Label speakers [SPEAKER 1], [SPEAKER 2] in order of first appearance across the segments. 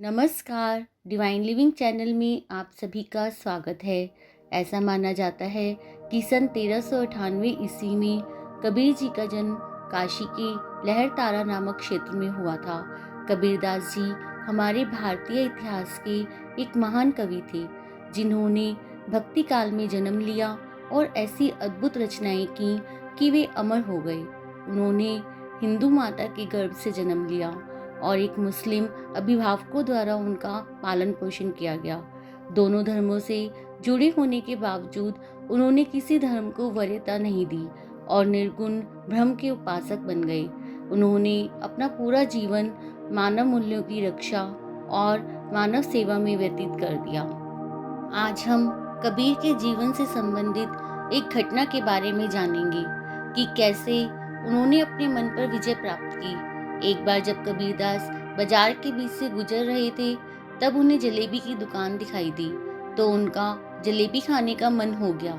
[SPEAKER 1] नमस्कार, divine living channel में आप सभी का स्वागत है। ऐसा माना जाता है कि सन 1398 ईस्वी में कबीर जी का जन्म काशी के लहरतारा नामक क्षेत्र में हुआ था। कबीरदास जी हमारे भारतीय इतिहास के एक महान कवि थे, जिन्होंने भक्ति काल में जन्म लिया और ऐसी अद्भुत रचनाएं की कि वे अमर हो गए। उन्होंने हिंदू माता के गर्भ से जन्म लिया और एक मुस्लिम अभिभावकों द्वारा उनका पालन पोषण किया गया। दोनों धर्मों से जुड़े होने के बावजूद उन्होंने किसी धर्म को वरीयता नहीं दी और निर्गुण ब्रह्म के उपासक बन गए। उन्होंने अपना पूरा जीवन मानव मूल्यों की रक्षा और मानव सेवा में व्यतीत कर दिया। आज हम कबीर के जीवन से संबंधित एक घटना के बारे में जानेंगे कि कैसे उन्होंने अपने मन पर विजय प्राप्त की। एक बार जब कबीरदास बाजार के बीच से गुजर रहे थे, तब उन्हें जलेबी की दुकान दिखाई दी तो उनका जलेबी खाने का मन हो गया।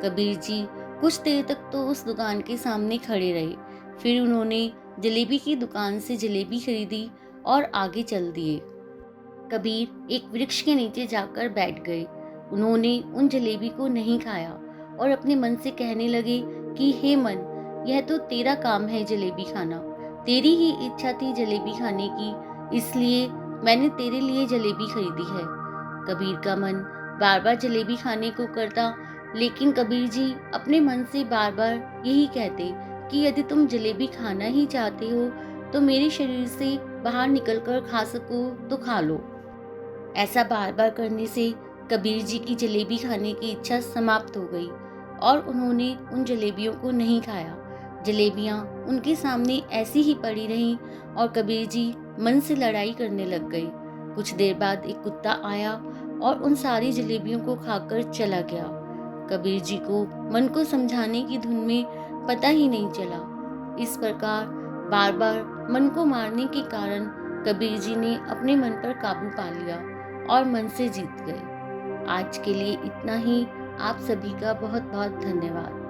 [SPEAKER 1] कबीर जी कुछ देर तक तो उस दुकान के सामने खड़े रहे, फिर उन्होंने जलेबी की दुकान से जलेबी खरीदी और आगे चल दिए। कबीर एक वृक्ष के नीचे जाकर बैठ गए। उन्होंने उन जलेबी को नहीं खाया और अपने मन से कहने लगे कि हे मन, यह तो तेरा काम है जलेबी खाना, तेरी ही इच्छा थी जलेबी खाने की, इसलिए मैंने तेरे लिए जलेबी खरीदी है। कबीर का मन बार बार जलेबी खाने को करता, लेकिन कबीर जी अपने मन से बार बार यही कहते कि यदि तुम जलेबी खाना ही चाहते हो तो मेरे शरीर से बाहर निकलकर खा सको तो खा लो। ऐसा बार बार करने से कबीर जी की जलेबी खाने की इच्छा समाप्त हो गई और उन्होंने उन जलेबियों को नहीं खाया। जलेबियां उनके सामने ऐसी ही पड़ी रहीं और कबीर जी मन से लड़ाई करने लग गए। कुछ देर बाद एक कुत्ता आया और उन सारी जलेबियों को खाकर चला गया। कबीर जी को मन को समझाने की धुन में पता ही नहीं चला। इस प्रकार बार बार मन को मारने के कारण कबीर जी ने अपने मन पर काबू पा लिया और मन से जीत गए। आज के लिए इतना ही। आप सभी का बहुत बहुत धन्यवाद।